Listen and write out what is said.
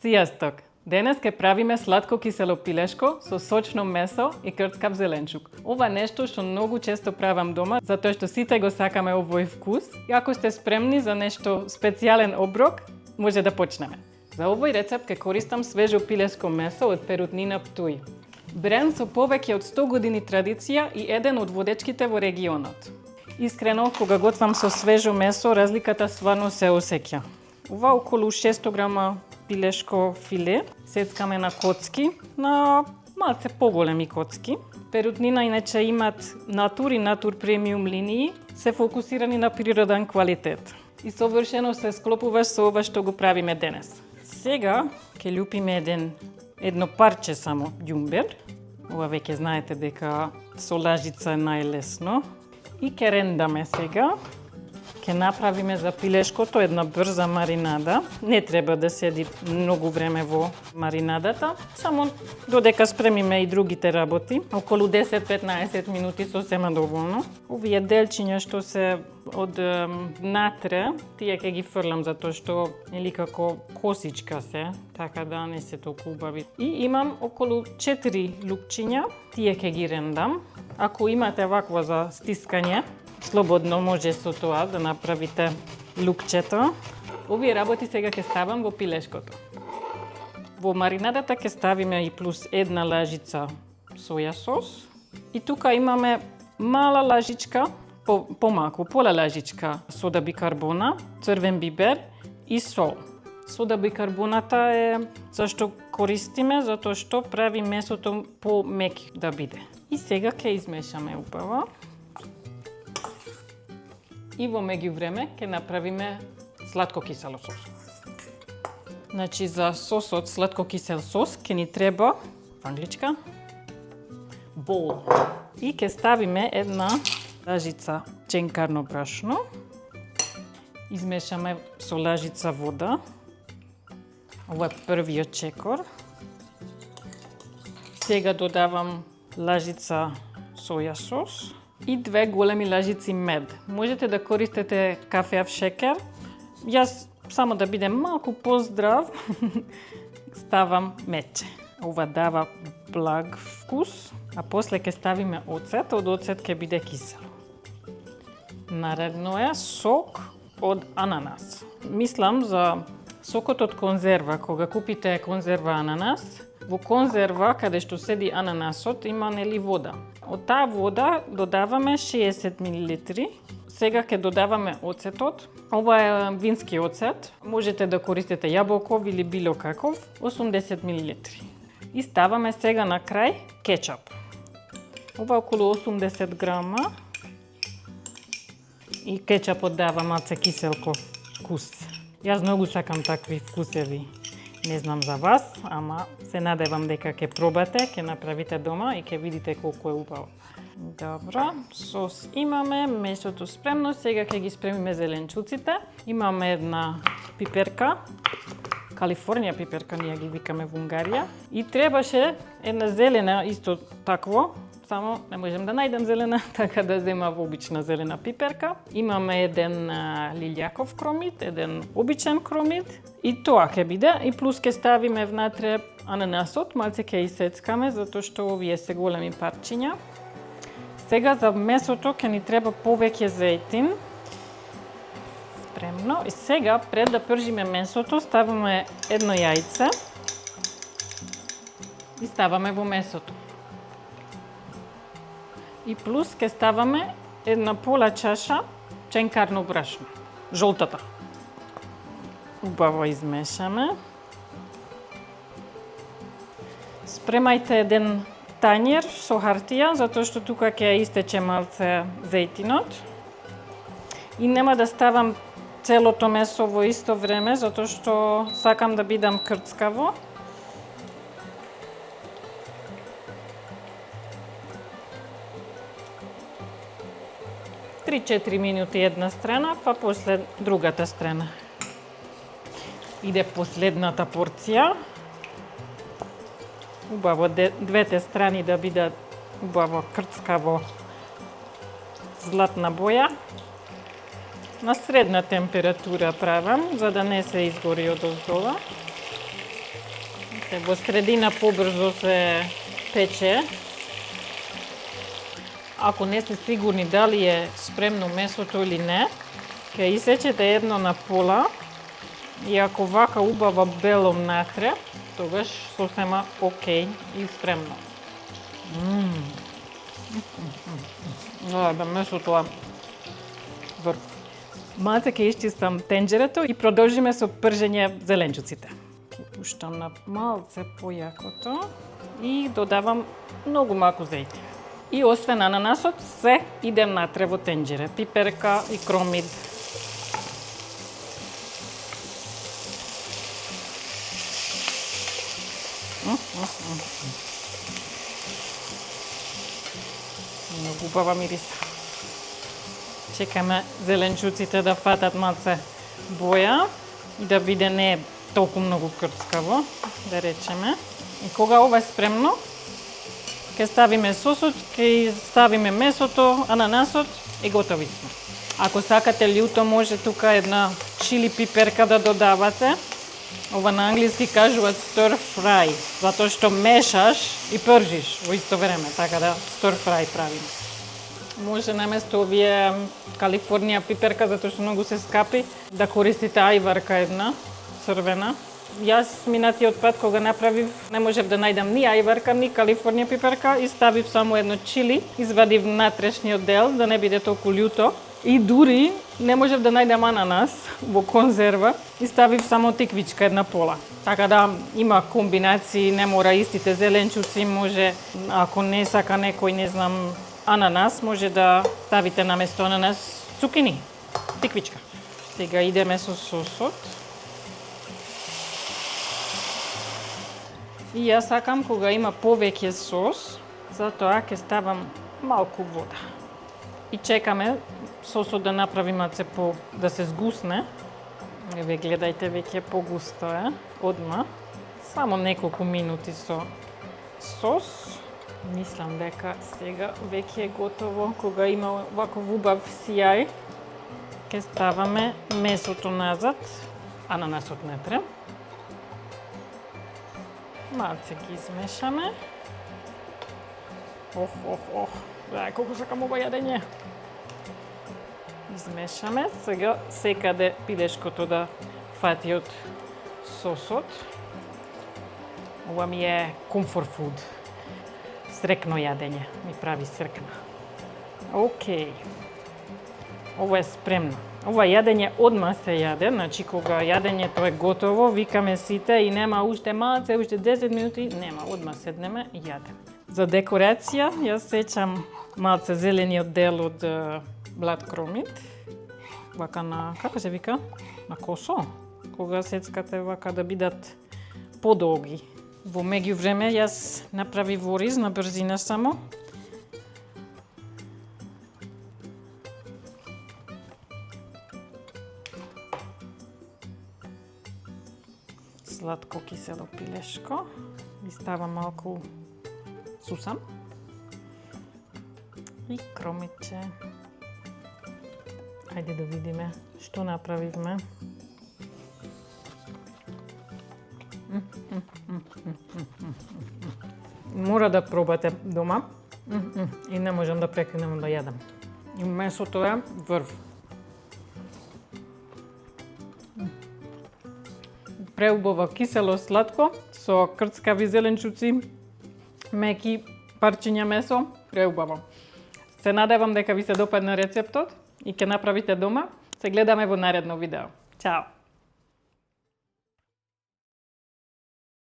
Сијасток. Денес ке правиме сладко кисело пилешко со сочно месо и крцкав зеленчук. Ова нешто што многу често правам дома, затоа што сите го сакаме овој вкус. И ако сте спремни за нешто специјален оброк, може да почнеме. За овој рецепт ке користам свежо пилешко месо од Перутнина Птуј. Бренд со повеќе од 100 години традиција и еден од водечките во регионот. Искрено, кога готвам со свежо месо, разликата стварно се осеќа. Ова околу 600 грама пилешко филе сецкаме на коцки, на малце поголеми коцки. Перутнина иначе имат натур и натур премиум линии, се фокусирани на природен квалитет. И совршено се склопува со ова што го правиме денес. Сега ќе љупиме едно парче само ѓумбер. Ова веќе знаете дека со лажица е најлесно. И ќе рендаме сега. Ќе направиме за пилешкото една брза маринада. Не треба да седи многу време во маринадата, само додека спремиме и другите работи. Околу 10-15 минути сосема доволно. Овие делчиња што се од натре, тие ќе ги фрлам затоа што нели како косичка се, така да не се толку убави. И имам околу 4 лукчиња, тие ќе ги рендам. Ако имате вакво за стискање, слободно може со тоа да направите лукчето. Овие работи сега ќе ставам во пилешкото. Во маринадата ќе ставиме и плюс една лажица соја сос. И тука имаме мала лажичка, помалку, пола лажичка сода бикарбона, црвен бибер и сол. Сода бикарбоната е зашто користиме, затоа што прави месото помеки да биде. И сега ќе измешаме убаво. И во меѓувреме ќе направиме сладко-кисело сос. Значи за сосот сладко-кисел сос ќе ни треба англичка бол. И ќе ставиме една лажица ченкарно брашно. Измешаме со лажица вода. Ова е првиот чекор. Сега додавам лажица соја сос и 2 големи лажици мед. Можете да користите кафеав шекер. Јас само да бидем малку поздрав ставам мече. Ова дава благ вкус, а после ќе ставиме оцет, од оцет ќе биде кисело. Наредно е сок од ананас. Мислам за сокот од конзерва. Кога купите конзерва ананас, во конзерва каде што седи ананасот има нели вода. Од таа вода додаваме 60 мл. Сега ќе додаваме оцетот. Ова е вински оцет. Можете да користите јаболков или било каков. 80 мл. И ставаме сега на крај кетчуп. Ова околу 80 грама. И кетчупот дава малце киселко вкус. Јас многу сакам такви вкусеви. Не знам за вас, ама се надевам дека ќе пробате, ќе направите дома и ќе видите колку е убаво. Добро, сос имаме, месото спремно, сега ќе ги спремиме зеленчуците. Имаме една пиперка, Калифорнија пиперка, ние ги викаме во Унгарија. И требаше една зелена, исто такво, само не можем да најдем зелена, така да зема во обична зелена пиперка. Имаме еден лилјаков кромит, еден обичен кромит и тоа ќе биде. И плюс ќе ставиме внатре ананасот, малце ќе исецкаме, затоа што овие се големи парчиња. Сега за месото ќе ни треба повеќе зејтин. Спремно. И сега, пред да пржиме месото, ставаме едно јајце и ставаме во месото. И плюс ќе ставаме една пола чаша ченкарно брашно, жолтата. Убаво измешаме. Спремајте еден тањер со хартија, затоа што тука ќе истече малце зејтинот. И нема да ставам целото месо во исто време, затоа што сакам да бидам крцкаво. Три-4 минути една страна, па после другата страна. Иде последната порција. Убаво двете страни да бидат убаво крцкаво златна боја. На средна температура правам, за да не се изгори од оздола. Во средина побрзо се пече. Ако не сте сигурни дали е спремно месото или не, ќе исечете едно на пола и ако вака убава бело натре, тогаш сосема окей и спремно. Да, месото е врв. Малце ќе исчистам тенџерето и продолжиме со пржење зеленчуците. Пуштам на малце појакото и додавам многу малку зејти. И освен ананасот, се идем натре во тенџере. Пиперка и кромид. Многу убава мириса. Чекаме зеленчуците да фатат малце боја и да биде не толку многу крцкаво, да речеме. И кога ова е спремно, ќе ставиме сосот, ќе ставиме месото, ананасот и готови сме. Ако сакате љуто, може тука една чили пиперка да додавате. Ова на англиски кажуваат stir fry, затоа што мешаш и пржиш во исто време, така да stir fry правиме. Може наместо овие Калифорнија пиперка, затоа што многу се скапи, да користите ајварка една, црвена. Јас минатиот пат кога направив, не можев да најдам ни ајварка, ни Калифорнија пиперка и ставив само едно чили, извадив натрешниот дел да не биде толку љуто. И дури не можев да најдам ананас во конзерва и ставив само тиквичка една пола. Така да има комбинации, не мора истите зеленчуци, може ако не сака некој, не знам, ананас, може да ставите наместо ананас цукини, тиквичка. Сега идеме со сосот. И јас сакам кога има повеќе сос, затоа ќе ставам малку вода. И чекаме сосот да направи малце да се згусне. Еве гледајте, веќе погусто е одма. Само неколку минути со сос. Мислам дека сега веќе е готово. Кога има ваков убав сијај, ќе ставаме месото назад, ананасот натре. Малце ги измешаме. Колку сакам ова јадење. Измешаме. Сега секаде пилешкото да фати од сосот. Ова ми е comfort food. Срекно јадење. Ми прави срекна. Океј. Ова е спремно. Ова јадење одма се јаде, значи кога јадењето е готово, викаме сите и нема уште малце, уште 10 минути, нема, одма седнеме и јадеме. За декорација, јас сечам малце зелениот дел од блад кромид. Вака на, како се вика? На косо. Кога сецкате вака да бидат подолги. Во меѓувреме јас направив ориз на брзина само. Сладко кисело пилешко. И ставам малку сусам. И кромиче. Ајде да видиме што направивме. Мора да пробате дома. И не можам да прекинем да јадам. И месото е врв. Преубаво кисело сладко со крцкави зеленчуци, меки парчиња месо, преубаво. Се надевам дека ви се допадна рецептот и ќе направите дома. Се гледаме во наредно видео. Чао!